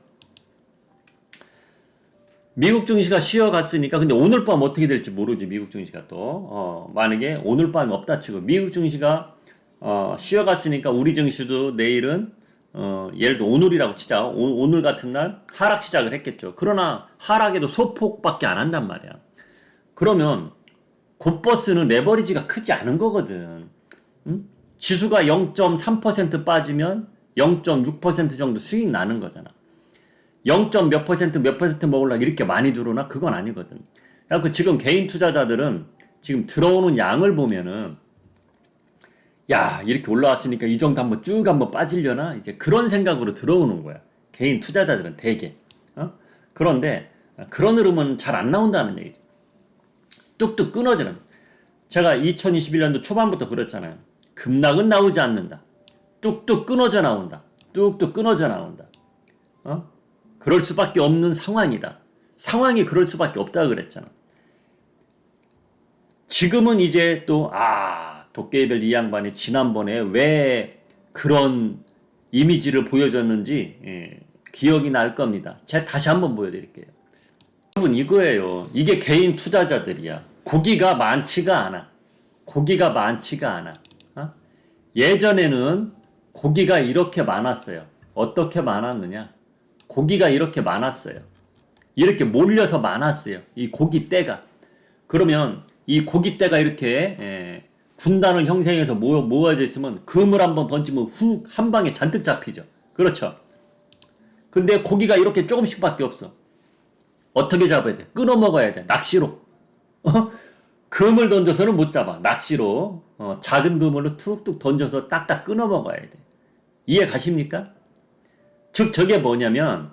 미국 증시가 쉬어갔으니까 근데 오늘 밤 어떻게 될지 모르지. 미국 증시가 또 만약에 오늘 밤이 없다 치고 미국 증시가 쉬어갔으니까 우리 증시도 내일은 예를 들어 오늘이라고 치자. 오늘 같은 날 하락 시작을 했겠죠. 그러나 하락에도 소폭밖에 안 한단 말이야. 그러면 곱버스는 레버리지가 크지 않은 거거든. 지수가 0.3% 빠지면 0.6% 정도 수익 나는 거잖아. 0. 몇 퍼센트 먹으려고 이렇게 많이 들어오나? 그건 아니거든. 그래서 지금 개인 투자자들은 지금 들어오는 양을 보면은 이렇게 올라왔으니까 이 정도 한번 빠지려나? 이제 그런 생각으로 들어오는 거야. 개인 투자자들은 대개. 그런데 그런 흐름은 잘 안 나온다는 얘기죠. 뚝뚝 끊어지는. 제가 2021년도 초반부터 그랬잖아요. 급락은 나오지 않는다. 뚝뚝 끊어져 나온다. 뚝뚝 끊어져 나온다. 그럴 수밖에 없는 상황이다. 상황이 그럴 수밖에 없다 그랬잖아. 지금은 이제 또 도깨비별 이 양반이 지난번에 왜 그런 이미지를 보여줬는지 기억이 날 겁니다. 제가 다시 한번 보여드릴게요. 여러분 이거예요. 이게 개인 투자자들이야. 고기가 많지가 않아. 고기가 많지가 않아. 예전에는 고기가 이렇게 많았어요. 어떻게 많았느냐? 고기가 이렇게 많았어요. 이렇게 몰려서 많았어요. 이 고기떼가. 그러면 이 고기떼가 이렇게 군단을 형성해서 모아져 있으면 금을 한번 던지면 훅 한 방에 잔뜩 잡히죠. 그렇죠. 근데 고기가 이렇게 조금씩밖에 없어. 어떻게 잡아야 돼? 끊어 먹어야 돼. 낚시로. 어? 금을 던져서는 못 잡아. 낚시로. 작은 그물로 툭툭 던져서 딱딱 끊어 먹어야 돼. 이해 가십니까? 즉 저게 뭐냐면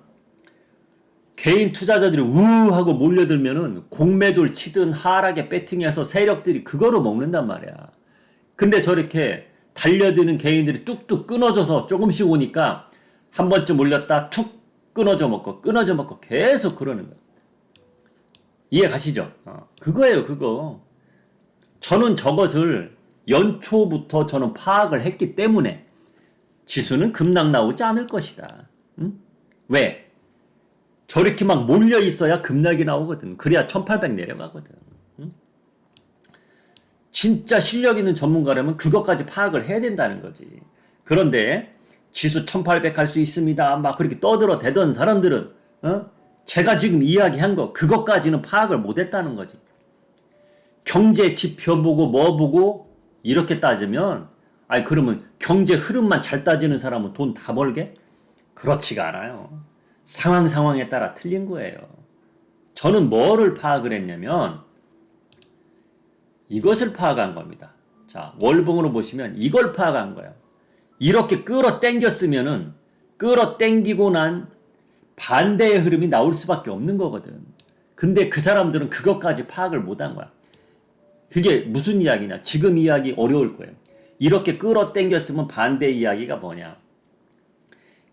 개인 투자자들이 우하고 몰려들면은 공매도를 치든 하락에 배팅해서 세력들이 그거로 먹는단 말이야. 근데 저렇게 달려드는 개인들이 뚝뚝 끊어져서 조금씩 오니까 한 번쯤 올렸다 툭 끊어져 먹고 계속 그러는 거야. 이해 가시죠? 그거예요, 그거. 저는 저것을 연초부터 저는 파악을 했기 때문에 지수는 급락 나오지 않을 것이다. 응? 왜? 저렇게 막 몰려 있어야 급락이 나오거든. 그래야 1800 내려가거든. 응? 진짜 실력 있는 전문가라면 그것까지 파악을 해야 된다는 거지. 그런데 지수 1800 갈 수 있습니다. 막 그렇게 떠들어 대던 사람들은 제가 지금 이야기한 거 그것까지는 파악을 못 했다는 거지. 경제 지표 보고 뭐 보고 이렇게 따지면 아니 그러면 경제 흐름만 잘 따지는 사람은 돈 다 벌게? 그렇지가 않아요. 상황에 따라 틀린 거예요. 저는 뭐를 파악을 했냐면 이것을 파악한 겁니다. 자, 월봉으로 보시면 이걸 파악한 거예요. 이렇게 끌어당겼으면은 끌어당기고 난 반대의 흐름이 나올 수밖에 없는 거거든. 근데 그 사람들은 그것까지 파악을 못한 거야. 그게 무슨 이야기냐? 지금 이야기 어려울 거예요. 이렇게 끌어당겼으면 반대 이야기가 뭐냐?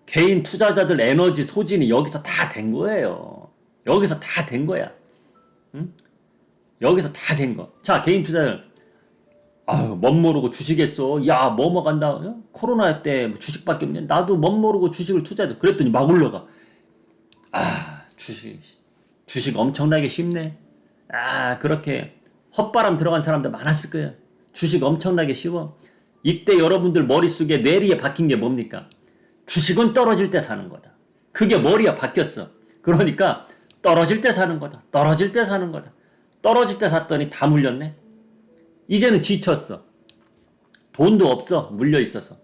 개인 투자자들 에너지 소진이 여기서 다 된 거예요. 여기서 다 된 거야. 응? 여기서 다 된 거. 자, 개인 투자자들. 아유, 멋 모르고 주식했어. 야, 뭐 간다. 어? 코로나 때 주식밖에 없냐. 나도 멋 모르고 주식을 투자해도 그랬더니 막 올라가. 아, 주식 엄청나게 쉽네. 아, 그렇게 헛바람 들어간 사람들 많았을 거야. 주식 엄청나게 쉬워. 이때 여러분들 머릿속에 뇌리에 박힌 게 뭡니까? 주식은 떨어질 때 사는 거다. 그게 머리에 박혔어. 그러니까 떨어질 때 사는 거다. 떨어질 때 사는 거다. 떨어질 때 샀더니 다 물렸네. 이제는 지쳤어. 돈도 없어. 물려 있어서.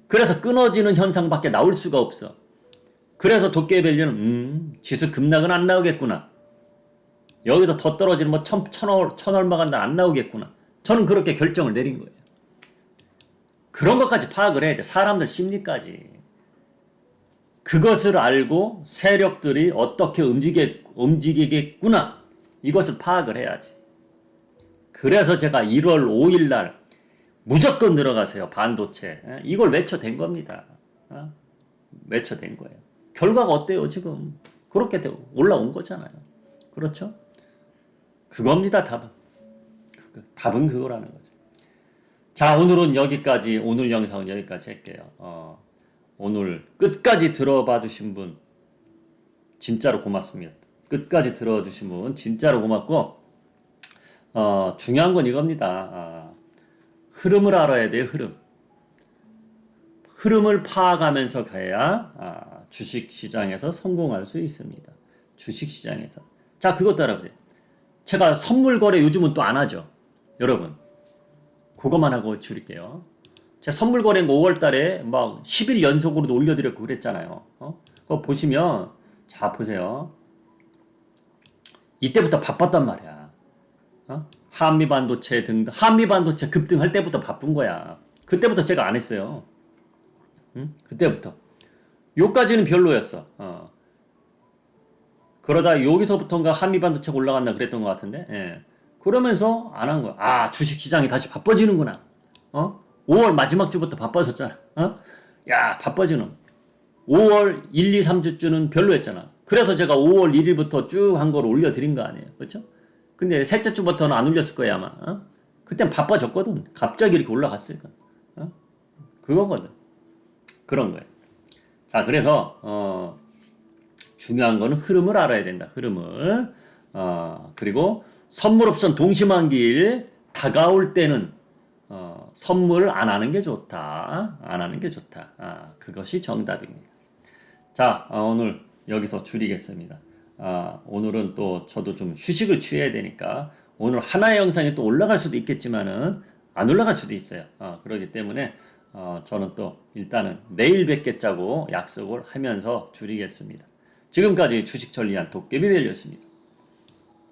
그래서 끊어지는 현상밖에 나올 수가 없어. 그래서 도깨비밸류는 지수 급락은 안 나오겠구나. 여기서 더 떨어지는 뭐 천 얼마가 안 나오겠구나. 저는 그렇게 결정을 내린 거예요. 그런 것까지 파악을 해야 돼. 사람들 심리까지. 그것을 알고 세력들이 어떻게 움직이겠구나. 이것을 파악을 해야지. 그래서 제가 1월 5일 날 무조건 들어가세요. 반도체. 이걸 외쳐댄 겁니다. 외쳐댄 거예요. 결과가 어때요 지금? 그렇게 올라온 거잖아요. 그렇죠? 그겁니다 답은. 답은 그거라는 거죠. 자, 오늘은 여기까지. 오늘 영상은 여기까지 할게요. 오늘 끝까지 들어봐 주신 분 진짜로 고맙습니다. 끝까지 들어주신 분 진짜로 고맙고 중요한 건 이겁니다. 흐름을 알아야 돼요. 흐름을 파악하면서 가야 주식시장에서 성공할 수 있습니다. 주식시장에서. 자, 그것도 알아보세요. 제가 선물 거래 요즘은 또 안 하죠. 여러분 그것만 하고 줄일게요. 제가 선물 거래인 거 5월 달에 막 10일 연속으로도 올려드렸고 그랬잖아요. 그거 보시면 자 보세요. 이때부터 바빴단 말이야. 한미반도체 등등 한미반도체 급등할 때부터 바쁜 거야. 그때부터 제가 안 했어요. 그때부터 요까지는 별로였어. 그러다 여기서부터인가 한미반도체가 올라갔나 그랬던 것 같은데 그러면서 안 한 거야. 주식시장이 다시 바빠지는구나. 5월 마지막 주부터 바빠졌잖아. 야, 바빠지는. 5월 1, 2, 3주는 별로였잖아. 그래서 제가 5월 1일부터 쭉 한 걸 올려드린 거 아니에요. 그렇죠? 근데 셋째 주부터는 안 올렸을 거야 아마. 그땐 바빠졌거든. 갑자기 이렇게 올라갔으니까. 그거거든. 그런 거예요. 자, 그래서 중요한 거는 흐름을 알아야 된다. 흐름을. 그리고 선물옵션 동시만기일 다가올 때는 선물을 안 하는 게 좋다. 안 하는 게 좋다. 그것이 정답입니다. 자, 오늘 여기서 줄이겠습니다. 오늘은 또 저도 좀 휴식을 취해야 되니까 오늘 하나의 영상이 또 올라갈 수도 있겠지만은 안 올라갈 수도 있어요. 그렇기 때문에 저는 또 일단은 내일 뵙겠자고 약속을 하면서 줄이겠습니다. 지금까지 주식 천리안 도깨비 밸류였습니다.